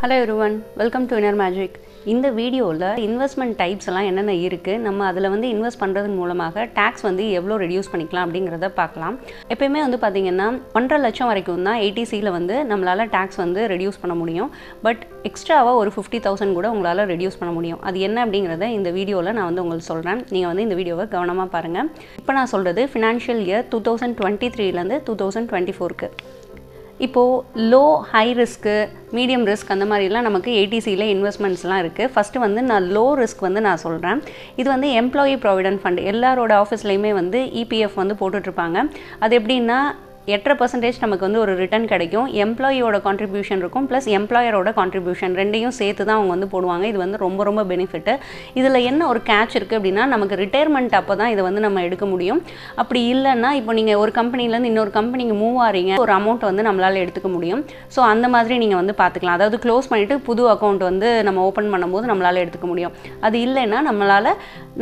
Hello everyone, welcome to Inner Magic. இந்த வீடியோல investment types எல்லாம் என்னென்ன இருக்கு, நம்ம அதுல வந்து இன்வெஸ்ட் பண்றதன் மூலமாக டாக்ஸ் வந்து எவ்வளவு ரெடியூஸ் பண்ணிக்கலாம் அப்படிங்கறத பார்க்கலாம். எப்பவுமே வந்து பாத்தீங்கன்னா 1.5 லட்சம் வரைக்கும் தான் 80C ல வந்து நம்மளால டாக்ஸ் வந்து ரெடியூஸ் பண்ண முடியும். பட் எக்ஸ்ட்ராவா ஒரு 50,000 கூட உங்களால ரெடியூஸ் பண்ண முடியும். அது என்ன அப்படிங்கறத இந்த வீடியோல நான் வந்து உங்களுக்கு சொல்றேன். நீங்க வந்து இந்த வீடியோவை கவனமா பாருங்க. இப்போ நான் சொல்றது ஃபினான்ஷியல் இயர் 2023 ல இருந்து 2024க்கு. இப்போ low high risk medium risk அந்த மாதிரிலாம் நமக்கு 80C ல இன்வெஸ்ட்மெண்ட்ஸ்லாம் இருக்குது. ஃபஸ்ட்டு வந்து நான் லோ ரிஸ்க் வந்து நான் சொல்கிறேன். இது வந்து எம்ப்ளாயி ப்ராவிடென்ட் ஃபண்ட் எல்லாரோட ஆஃபீஸ்லையுமே வந்து EPF வந்து போட்டுட்ருப்பாங்க. அது எப்படின்னா 8% நமக்கு வந்து ஒரு ரிட்டர்ன் கிடைக்கும். எம்ப்ளாயியோட கான்ட்ரிபியூஷன் இருக்கும், ப்ளஸ் எம்ப்ளாயரோட கான்ட்ரிபியூஷன் ரெண்டையும் சேர்த்து தான் அவங்க வந்து போடுவாங்க. இது வந்து ரொம்ப ரொம்ப பெனிஃபிட்டு. இதில் என்ன ஒரு கேட்ச் இருக்குது அப்படின்னா, நமக்கு ரிட்டையர்மெண்ட் அப்போ தான் இதை வந்து நம்ம எடுக்க முடியும். அப்படி இல்லைன்னா இப்போ நீங்கள் ஒரு கம்பெனிலேருந்து இன்னொரு கம்பெனிக்கு மூவ் ஆகிறீங்க, ஒரு அமௌண்ட் வந்து நம்மளால் எடுத்துக்க முடியும். ஸோ அந்த மாதிரி நீங்கள் வந்து பார்த்துக்கலாம். அதாவது க்ளோஸ் பண்ணிவிட்டு புது அக்கௌண்ட் வந்து நம்ம ஓப்பன் பண்ணும்போது நம்மளால் எடுத்துக்க முடியும். அது இல்லைன்னா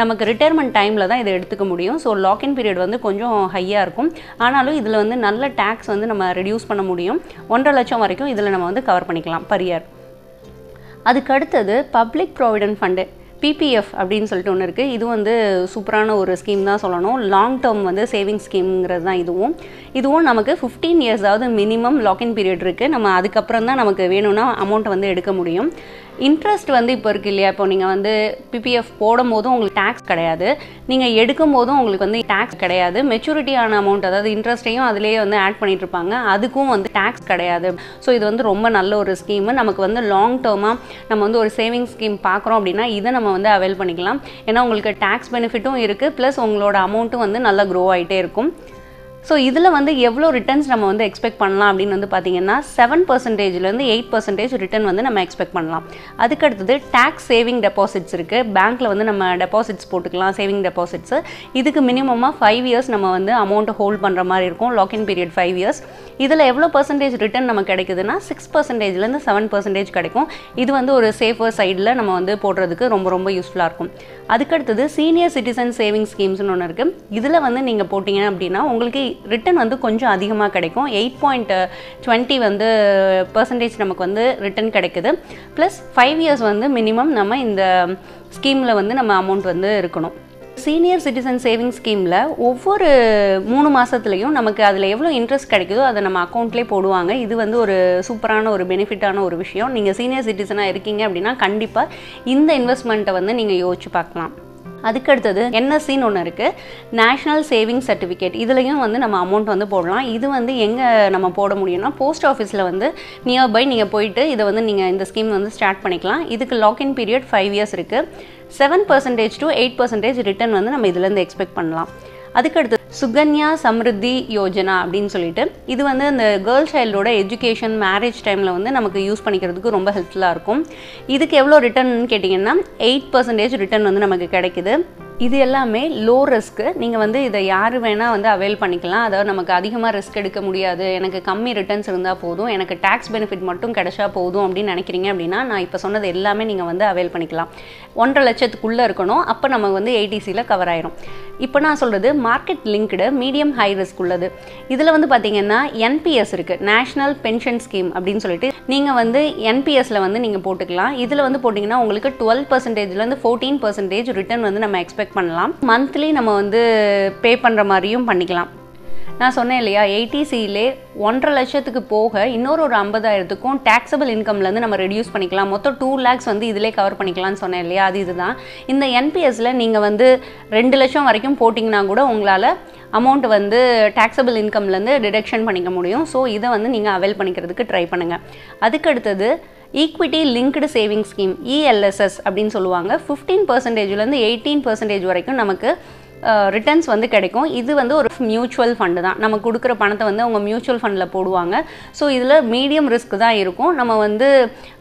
நமக்கு ரிட்டையர்மெண்ட் டைமில் தான் இதை எடுத்துக்க முடியும். ஸோ லாக்இன் பீரியட் வந்து கொஞ்சம் ஹையாக இருக்கும். ஆனாலும் இதில் வந்து நல்ல டாக்ஸ் வந்து நம்ம ரெடியூஸ் பண்ண முடியும். 1.5 லட்சம் வரைக்கும் இதில் நம்ம வந்து கவர் பண்ணிக்கலாம் பர் இயர். அதுக்கு அடுத்தது பப்ளிக் ப்ராவிடென்ட் ஃபண்டு PPF அப்படின்னு சொல்லிட்டு ஒன்று இருக்குது. இது வந்து சூப்பரான ஒரு ஸ்கீம் தான் சொல்லணும். லாங் டேர்ம் வந்து சேவிங் ஸ்கீம்ங்கிறது தான் இதுவும் நமக்கு 15 இயர்ஸாவது மினிமம் லாக்இன் பீரியட் இருக்குது. நம்ம அதுக்கப்புறம் தான் நமக்கு வேணும்னா அமௌண்ட்டை வந்து எடுக்க முடியும். இன்ட்ரெஸ்ட் வந்து இப்போ இருக்குது இல்லையா, இப்போ நீங்கள் வந்து PPF போடும் போதும் உங்களுக்கு டேக்ஸ் கிடையாது, நீங்கள் எடுக்கும் போதும் உங்களுக்கு வந்து டேக்ஸ் கிடையாது. மெச்சூரிட்டியான அமௌண்ட் அதாவது இன்ட்ரெஸ்ட்டையும் அதிலேயே வந்து ஆட் பண்ணிட்டு இருப்பாங்க, அதுக்கும் வந்து டேக்ஸ் கிடையாது. ஸோ இது வந்து ரொம்ப நல்ல ஒரு ஸ்கீமு. நமக்கு வந்து லாங் டேர்மாக நம்ம வந்து ஒரு சேவிங் ஸ்கீம் பார்க்குறோம் அப்படின்னா இதை நம்ம வந்து அவைல் பண்ணிக்கலாம். ஏன்னா உங்களுக்கு டேக்ஸ் பெனிஃபிட்டும் இருக்குது, ப்ளஸ் உங்களோட அமௌண்ட்டும் வந்து நல்லா க்ரோ ஆகிட்டே இருக்கும். ஸோ இதில் வந்து எவ்வளோ ரிட்டர்ன்ஸ் நம்ம வந்து எக்ஸ்பெக்ட் பண்ணலாம் அப்படின்னு வந்து பார்த்தீங்கன்னா 7%லேருந்து 8% ரிட்டர்ன் வந்து நம்ம எக்ஸ்பெக்ட் பண்ணலாம். அதுக்கடுத்தது டேக்ஸ் சேவிங் டெபாசிட்ஸ் இருக்குது. பேங்க்கில் வந்து நம்ம டெபாசிட்ஸ் போட்டுக்கலாம், சேவிங் டெபாசிட்ஸு. இதுக்கு மினிமமாக 5 இயர்ஸ் நம்ம வந்து அமௌண்ட்டை ஹோல்ட் பண்ணுற மாதிரி இருக்கும். Login period 5 years. இதில் எவ்வளோ பர்சன்டேஜ் ரிட்டர்ன் நமக்கு கிடைக்குதுன்னா 6%லேருந்து 7% கிடைக்கும். இது வந்து ஒரு சேஃபர் சைடில் நம்ம வந்து போடுறதுக்கு ரொம்ப ரொம்ப யூஸ்ஃபுல்லாக இருக்கும். அதுக்கடுத்தது சீனியர் சிட்டிசன் சேவிங் ஸ்கீம்ஸ்னு ஒன்று இருக்குது. இதில் வந்து நீங்கள் போட்டிங்க அப்படின்னா உங்களுக்கு ரிட்டர்ன் வந்து கொஞ்சம் அதிகமாக கிடைக்கும். 8.20 வந்து % நமக்கு வந்து ரிட்டர்ன் கிடைக்குது. ப்ளஸ் 5 இயர்ஸ் வந்து மினிமம் நம்ம இந்த ஸ்கீமில் வந்து நம்ம அமௌண்ட் வந்து இருக்கணும். சீனியர் சிட்டிசன் சேவிங் ஸ்கீமில் ஒவ்வொரு 3 மாதத்துலையும் நமக்கு அதில் எவ்வளோ இன்ட்ரெஸ்ட் கிடைக்குதோ அதை நம்ம அக்கௌண்ட்லேயே போடுவாங்க. இது வந்து ஒரு சூப்பரான ஒரு பெனிஃபிட்டான ஒரு விஷயம். நீங்கள் சீனியர் சிட்டிசனாக இருக்கீங்க அப்படின்னா கண்டிப்பாக இந்த இன்வெஸ்ட்மெண்ட்டை வந்து நீங்கள் யோசிச்சு பார்க்கலாம். அதுக்கடுத்தது NSCன்னு ஒன்று இருக்குது, நேஷ்னல் சேவிங் சர்டிஃபிகேட். இதுலேயும் வந்து நம்ம அமௌண்ட் வந்து போடலாம். இது வந்து எங்கே நம்ம போட முடியும்னா போஸ்ட் ஆஃபீஸில் வந்து நியர்பை நீங்கள் போயிட்டு இதை வந்து நீங்கள் இந்த ஸ்கீம் வந்து ஸ்டார்ட் பண்ணிக்கலாம். இதுக்கு லாக்இன் பீரியட் 5 இயர்ஸ் இருக்குது. 7% to 8% ரிட்டர்ன் வந்து நம்ம இதுலேருந்து எக்ஸ்பெக்ட் பண்ணலாம். அதுக்கடுத்து சுகன்யா சம்ருத்தி யோஜனா அப்படின்னு சொல்லிட்டு இது வந்து இந்த கேர்ள் சைல்டோட எஜுகேஷன் மேரேஜ் டைமில் வந்து நமக்கு யூஸ் பண்ணிக்கிறதுக்கு ரொம்ப ஹெல்ப்ஃபுல்லாக இருக்கும். இதுக்கு எவ்வளோ ரிட்டர்ன் கேட்டிங்கன்னா 8% ரிட்டர்ன் வந்து நமக்கு கிடைக்குது. இது எல்லாமே லோ ரிஸ்க்கு. நீங்கள் வந்து இதை யார் வேணால் வந்து அவைல் பண்ணிக்கலாம். அதாவது நமக்கு அதிகமாக ரிஸ்க் எடுக்க முடியாது, எனக்கு கம்மி ரிட்டர்ன்ஸ் இருந்தால் போதும், எனக்கு டேக்ஸ் பெனிஃபிட் மட்டும் கிடைச்சா போதும் அப்படின்னு நினைக்கிறீங்க அப்படின்னா நான் இப்போ சொன்னது எல்லாமே நீங்கள் வந்து அவைல் பண்ணிக்கலாம். 1.5 லட்சத்துக்குள்ளே இருக்கணும், அப்போ நம்ம வந்து 80Cல கவர் ஆயிரும். இப்போ நான் சொல்கிறது market linked medium high risk உள்ளது. இதில் வந்து பார்த்தீங்கன்னா NPS இருக்குது, நேஷ்னல் பென்ஷன் ஸ்கீம் அப்படின்னு சொல்லிட்டு நீங்கள் வந்து NPSல வந்து நீங்கள் போட்டுக்கலாம். இதில் வந்து போட்டிங்கன்னா உங்களுக்கு 12%லேருந்து 14% ரிட்டர்ன் வந்து நம்ம எக்ஸ்பெக்ட் பண்ணலாம். மந்த்லி நம்ம வந்து பே பண்ணுற மாதிரியும் பண்ணிக்கலாம். நான் சொன்னேன் இல்லையா 80Cலே 1.5 லட்சத்துக்கு போக இன்னொரு 50,000க்கும் டேக்ஸபிள் இன்கம்லேருந்து நம்ம ரெடியூஸ் பண்ணிக்கலாம். மொத்தம் 2 lakhs வந்து இதிலே கவர் பண்ணிக்கலாம்னு சொன்னேன் இல்லையா, அது இதுதான். இந்த NPSல நீங்கள் வந்து 2 லட்சம் வரைக்கும் போட்டிங்கன்னா கூட உங்களால் அமௌண்ட் வந்து டேக்ஸபிள் இன்கம்லேருந்து டிடக்ஷன் பண்ணிக்க முடியும். ஸோ இதை வந்து நீங்கள் அவைல் பண்ணிக்கிறதுக்கு ட்ரை பண்ணுங்கள். அதுக்கடுத்தது equity linked saving scheme ELSS அப்படின்னு சொல்லுவாங்க. 15%லேருந்து 18% வரைக்கும் நமக்கு ரிட்டர்ன்ஸ் வந்து கிடைக்கும். இது வந்து ஒரு மியூச்சுவல் ஃபண்டு தான். நம்ம கொடுக்குற பணத்தை வந்து அவங்க மியூச்சுவல் ஃபண்டில் போடுவாங்க. ஸோ இதில் மீடியம் ரிஸ்க் தான் இருக்கும். நம்ம வந்து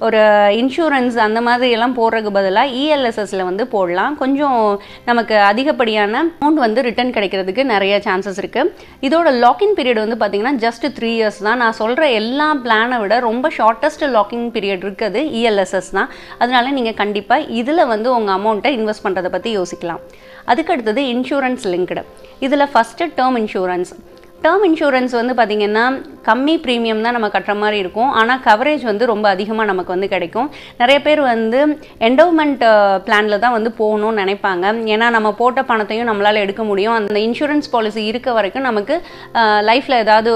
ஒரு இன்சூரன்ஸ் அந்த மாதிரி எல்லாம் போடுறதுக்கு பதிலாக ELSSல வந்து போடலாம். கொஞ்சம் நமக்கு அதிகப்படியான அமௌண்ட் வந்து ரிட்டர்ன் கிடைக்கிறதுக்கு நிறைய சான்சஸ் இருக்குது. இதோட லாக்இன் பீரியட் வந்து பார்த்தீங்கன்னா ஜஸ்ட் 3 இயர்ஸ் தான். நான் சொல்கிற எல்லா பிளானை விட ரொம்ப ஷார்ட்டஸ்ட் லாக்இன் பீரியட் இருக்குது ELSS தான். அதனால நீங்கள் கண்டிப்பாக இதில் வந்து உங்கள் அமௌண்ட்டை இன்வெஸ்ட் பண்ணுறதை பற்றி யோசிக்கலாம். அதுக்கு அடுத்தது இன்சூரன்ஸ் லிங்க்டு. இதில் first term insurance term insurance வந்து பார்த்திங்கன்னா கம்மி ப்ரீமியம் தான் நம்ம கட்டுற மாதிரி இருக்கும். ஆனால் கவரேஜ் வந்து ரொம்ப அதிகமாக நமக்கு வந்து கிடைக்கும். நிறைய பேர் வந்து என்டோவ்மெண்ட் பிளானில் தான் வந்து போகணும்னு நினைப்பாங்க. ஏன்னா நம்ம போட்ட பணத்தையும் நம்மளால் எடுக்க முடியும். அந்த இன்சூரன்ஸ் பாலிசி இருக்க வரைக்கும் நமக்கு லைஃப்பில் ஏதாவது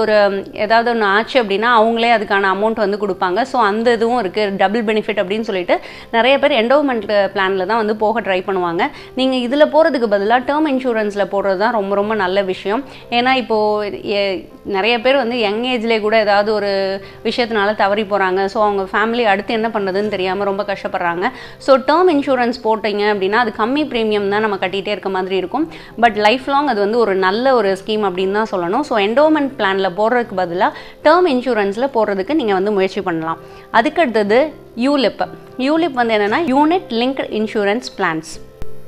ஒன்று ஆச்சு அப்படின்னா அவங்களே அதுக்கான அமௌண்ட் வந்து கொடுப்பாங்க. ஸோ அந்த இதுவும் இருக்குது, டபுள் பெனிஃபிட் அப்படின்னு சொல்லிட்டு நிறைய பேர் என்டோவ்மெண்ட் பிளானில் தான் வந்து போக ட்ரை பண்ணுவாங்க. நீங்கள் இதில் போகிறதுக்கு பதிலாக டேர்ம் இன்சூரன்ஸில் போடுறது தான் ரொம்ப ரொம்ப நல்ல விஷயம். ஏன்னா இப்போது நிறைய பேர் வந்து யங் ஏஜ்லேயே கூட ஏதாவது ஒரு விஷயத்தினால தவறி போகிறாங்க. ஸோ அவங்க ஃபேமிலி அடுத்து என்ன பண்ணுறதுன்னு தெரியாமல் ரொம்ப கஷ்டப்படுறாங்க. ஸோ டேர்ம் இன்சூரன்ஸ் போட்டீங்க அப்படின்னா அது கம்மி ப்ரீமியம் தான் நம்ம கட்டிகிட்டே இருக்க மாதிரி இருக்கும். பட் லைஃப் லாங் அது வந்து ஒரு நல்ல ஒரு ஸ்கீம் அப்படின்னு தான் சொல்லணும். ஸோ என்டோவ்மெண்ட் பிளானில் போடுறதுக்கு பதிலாக டேர்ம் இன்சூரன்ஸில் போடுறதுக்கு நீங்கள் வந்து முயற்சி பண்ணலாம். அதுக்கடுத்தது யூலிப் வந்து என்னென்னா யூனிட் லிங்க்டு இன்சூரன்ஸ் பிளான்ஸ்.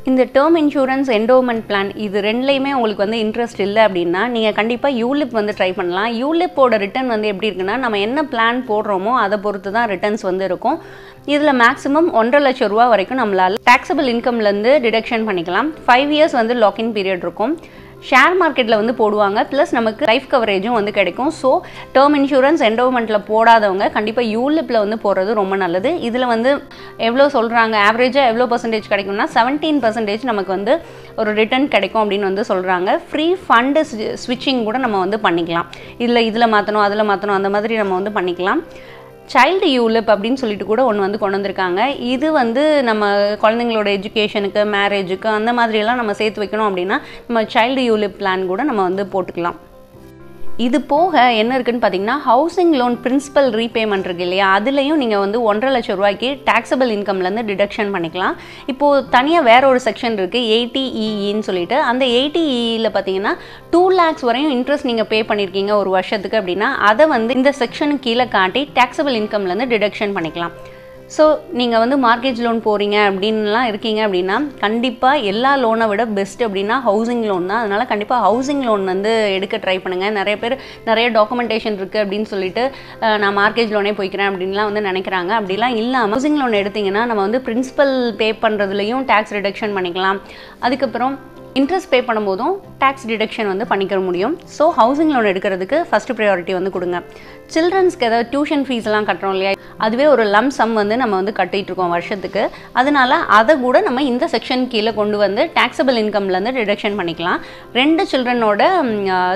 இந்த டேர்ம் இன்சூரன்ஸ் என்டோவ்மெண்ட் பிளான் இது ரெண்டுலேயுமே உங்களுக்கு வந்து இன்ட்ரெஸ்ட் இல்லை அப்படின்னா நீங்கள் கண்டிப்பாக யூலிப் வந்து ட்ரை பண்ணலாம். யூலிப்போட ரிட்டர்ன் வந்து எப்படி இருக்குன்னா நம்ம என்ன பிளான் போடுறோமோ அதை பொறுத்து தான் ரிட்டர்ன்ஸ் வந்து இருக்கும். இதில் மேக்ஸிமம் 1.5 லட்சம் ரூபா வரைக்கும் நம்மளால் டாக்ஸபிள் இன்கம்லேருந்து டிடக்ஷன் பண்ணிக்கலாம். 5 இயர்ஸ் வந்து லாக்இன் பீரியட் இருக்கும். ஷேர் மார்க்கெட்டில் வந்து போடுவாங்க, ப்ளஸ் நமக்கு லைஃப் கவரேஜும் வந்து கிடைக்கும். ஸோ டேர்ம் இன்சூரன்ஸ் என்டோவ்மெண்ட்டில் போடாதவங்க கண்டிப்பாக யூலிப்பில் வந்து போடுறது ரொம்ப நல்லது. இதில் வந்து எவ்வளோ சொல்கிறாங்க, ஆவரேஜாக எவ்வளோ பர்சன்டேஜ் கிடைக்கும்னா 17% நமக்கு வந்து ஒரு ரிட்டர்ன் கிடைக்கும் அப்படின்னு வந்து சொல்கிறாங்க. ஃப்ரீ ஃபண்டு ஸ்விட்சிங் கூட நம்ம வந்து பண்ணிக்கலாம். இதில் மாற்றணும் அதில் மாற்றணும் அந்த மாதிரி நம்ம வந்து பண்ணிக்கலாம். சைல்டு யூலிப் அப்படின்னு சொல்லிட்டு கூட ஒன்று வந்து கொண்டு வந்திருக்காங்க. இது வந்து நம்ம குழந்தைங்களோட எஜுகேஷனுக்கு, மேரேஜுக்கு அந்த மாதிரியெல்லாம் நம்ம சேர்த்து வைக்கணும் அப்படின்னா நம்ம சைல்டு யூலிப் பிளான் கூட நம்ம வந்து போட்டுக்கலாம். இது போக என்ன இருக்குன்னு பார்த்தீங்கன்னா ஹவுசிங் லோன் பிரின்சிபல் ரீபேமெண்ட் இருக்கு இல்லையா, அதுலேயும் நீங்கள் வந்து 1.5 லட்சம் ரூபாய்க்கு டாக்ஸபிள் இன்கம்லேருந்து டிடக்ஷன் பண்ணிக்கலாம். இப்போது தனியாக வேற ஒரு செக்ஷன் இருக்குது 80EEன்னு சொல்லிட்டு. அந்த 80EEயில் பார்த்தீங்கன்னா 2 lakhs வரையும் இன்ட்ரெஸ்ட் நீங்கள் பே பண்ணியிருக்கீங்க ஒரு வருஷத்துக்கு அப்படின்னா அதை வந்து இந்த செக்ஷனுக்கு கீழே காட்டி டாக்ஸபிள் இன்கம்லேருந்து டிடக்ஷன் பண்ணிக்கலாம். ஸோ நீங்கள் வந்து மார்கேஜ் லோன் போகிறீங்க அப்படின்லாம் இருக்கீங்க அப்படின்னா கண்டிப்பாக எல்லா லோனை விட பெஸ்ட் அப்படின்னா ஹவுசிங் லோன் தான். அதனால் கண்டிப்பாக ஹவுசிங் லோன் வந்து எடுக்க ட்ரை பண்ணுங்கள். நிறைய பேர் நிறைய டாக்குமெண்டேஷன் இருக்குது அப்படின்னு சொல்லிட்டு நான் மார்கேஜ் லோனே போய்க்கிறேன் அப்படின்லாம் வந்து நினைக்கிறாங்க. அப்படிலாம் இல்லாமல் ஹவுசிங் லோன் எடுத்திங்கன்னா நம்ம வந்து பிரின்சிபல் பே பண்ணுறதுலையும் டேக்ஸ் ரிடக்ஷன் பண்ணிக்கலாம். அதுக்கப்புறம் இன்ட்ரெஸ்ட் பே பண்ணும்போதும் டேக்ஸ் டிடக்ஷன் வந்து பண்ணிக்க முடியும். ஸோ ஹவுசிங் லோன் எடுக்கிறதுக்கு ஃபஸ்ட்டு ப்ரையாரிட்டி வந்து கொடுங்க. சில்ட்ரன்ஸ்க்கு ஏதாவது டியூஷன் ஃபீஸ் எல்லாம் கட்டுறோம் இல்லையா, அதுவே ஒரு லம் சம் வந்து நம்ம வந்து கட்டிகிட்டு இருக்கோம் வருஷத்துக்கு. அதனால அதை கூட நம்ம இந்த செக்ஷன் கீழே கொண்டு வந்து டாக்ஸபிள் இன்கம்லேருந்து டிடக்ஷன் பண்ணிக்கலாம். 2 சில்ட்ரனோட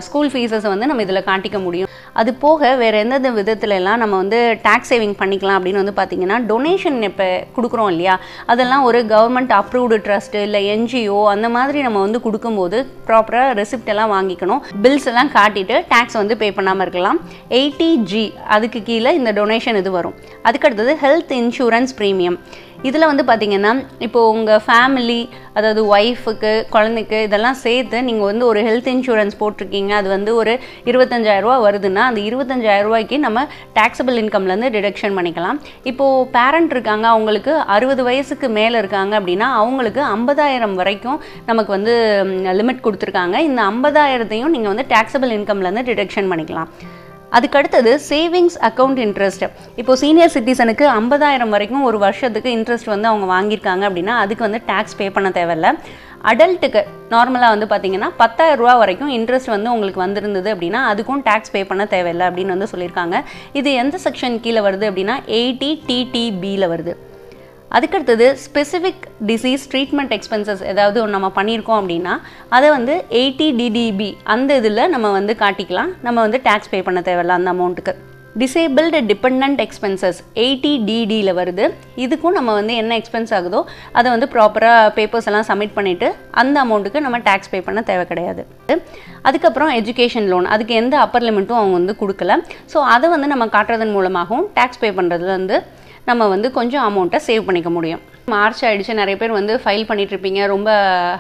ஸ்கூல் ஃபீஸஸ் வந்து நம்ம இதில் காட்டிக்க முடியும். அது போக வேறு எந்தெந்த விதத்துல எல்லாம் நம்ம வந்து டேக்ஸ் சேவிங் பண்ணிக்கலாம் அப்படின்னு வந்து பார்த்தீங்கன்னா டொனேஷன் இப்போ கொடுக்குறோம் இல்லையா, அதெல்லாம் ஒரு கவர்மெண்ட் அப்ரூவ்டு ட்ரஸ்ட் இல்லை NGO அந்த மாதிரி நம்ம வந்து கொடுக்கும்போது ப்ராப்பராக ரெசிப்ட் எல்லாம் வாங்கிக்கணும். பில்ஸ் எல்லாம் காட்டிட்டு டேக்ஸ் வந்து பே பண்ணாமல் இருக்கலாம். 80G அதுக்கு கீழே இந்த டொனேஷன் இது வரும். அதுக்கடுத்தது ஹெல்த் இன்சூரன்ஸ் ப்ரீமியம். இதில் வந்து பார்த்திங்கன்னா இப்போது உங்கள் ஃபேமிலி, அதாவது ஒய்ஃபுக்கு, குழந்தைக்கு இதெல்லாம் சேர்த்து நீங்கள் வந்து ஒரு ஹெல்த் இன்சூரன்ஸ் போட்டிருக்கீங்க, அது வந்து ஒரு 25,000 ரூபா வருதுன்னா அந்த 25,000 ரூபாய்க்கு நம்ம டாக்ஸபிள் இன்கம்லேருந்து டிடக்ஷன் பண்ணிக்கலாம். இப்போது பேரண்ட் இருக்காங்க, அவங்களுக்கு 60 வயசுக்கு மேலே இருக்காங்க அப்படின்னா அவங்களுக்கு 50,000 வரைக்கும் நமக்கு வந்து லிமிட் கொடுத்துருக்காங்க. இந்த 50,000த்தையும் நீங்கள் வந்து டாக்ஸபிள் இன்கம்லேருந்து டிடக்ஷன் பண்ணிக்கலாம். அதுக்கடுத்தது சேவிங்ஸ் அக்கௌண்ட் இன்ட்ரெஸ்ட். இப்போ சீனியர் சிட்டிசனுக்கு 50,000 வரைக்கும் ஒரு வருஷத்துக்கு இன்ட்ரெஸ்ட் வந்து அவங்க வாங்கியிருக்காங்க அப்படின்னா அதுக்கு வந்து டேக்ஸ் பே பண்ண தேவையில்ல. அடல்ட்டுக்கு நார்மலாக வந்து பார்த்தீங்கன்னா 10,000 ரூபா வரைக்கும் இன்ட்ரெஸ்ட் வந்து உங்களுக்கு வந்திருந்தது அப்படின்னா அதுக்கும் டேக்ஸ் பே பண்ண தேவையில்லை அப்படின்னு வந்து சொல்லியிருக்காங்க. இது எந்த செக்ஷன் கீழே வருது அப்படின்னா 80TTBயில் வருது. அதுக்கடுத்தது ஸ்பெசிஃபிக் டிசீஸ் ட்ரீட்மெண்ட் எக்ஸ்பென்சஸ் ஏதாவது நம்ம பண்ணியிருக்கோம் அப்படின்னா அதை வந்து 80DDB அந்த இதில் நம்ம வந்து காட்டிக்கலாம். நம்ம வந்து டேக்ஸ் பே பண்ண தேவையில்ல அந்த அமௌண்ட்டுக்கு. டிசேபிள்டு டிபெண்ட் எக்ஸ்பென்சஸ் 80DDயில் வருது. இதுக்கும் நம்ம வந்து என்ன எக்ஸ்பென்ஸ் ஆகுதோ அதை வந்து ப்ராப்பராக பேப்பர்ஸ் எல்லாம் சப்மிட் பண்ணிவிட்டு அந்த அமௌண்ட்டுக்கு நம்ம டேக்ஸ் பே பண்ண தேவை கிடையாது. அதுக்கப்புறம் எஜுகேஷன் லோன், அதுக்கு எந்த அப்பர் லிமிட்டும் அவங்க வந்து கொடுக்கல. ஸோ அதை வந்து நம்ம காட்டுறதன் மூலமாகவும் டேக்ஸ் பே பண்ணுறதுல வந்து நம்ம வந்து கொஞ்சம் அமௌண்ட்டை சேவ் பண்ணிக்க முடியும். மார்ச் ஆகிடுச்சு, நிறைய பேர் வந்து ஃபைல் பண்ணிகிட்ருப்பீங்க, ரொம்ப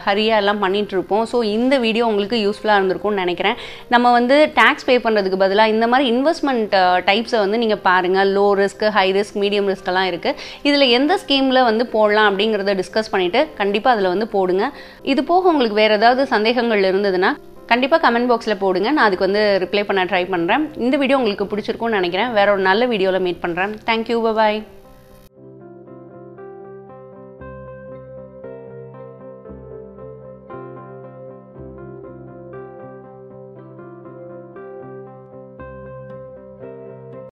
ஹரியாக எல்லாம் பண்ணிகிட்ருப்போம். ஸோ இந்த வீடியோ உங்களுக்கு யூஸ்ஃபுல்லாக இருந்திருக்கும்னு நினைக்கிறேன். நம்ம வந்து டேக்ஸ் பே பண்ணுறதுக்கு பதிலாக இந்த மாதிரி இன்வெஸ்ட்மெண்ட் டைப்ஸை வந்து நீங்கள் பாருங்கள். Low risk, high risk, medium ரிஸ்க்கெல்லாம் இருக்குது. இதில் எந்த ஸ்கீமில் வந்து போடலாம் அப்படிங்கிறத டிஸ்கஸ் பண்ணிவிட்டு கண்டிப்பாக அதில் வந்து போடுங்க. இது போக உங்களுக்கு வேறு ஏதாவது சந்தேகங்கள் இருந்ததுன்னா கண்டிப்பாக கமெண்ட் பாக்ஸில் போடுங்க. நான் அதுக்கு வந்து ரிப்ளை பண்ண ட்ரை பண்ணுறேன். இந்த வீடியோ உங்களுக்கு பிடிச்சிருக்கும்னு நினைக்கிறேன். வேற ஒரு நல்ல வீடியோவில் மீட் பண்ணுறேன். தேங்க்யூ, பாய்.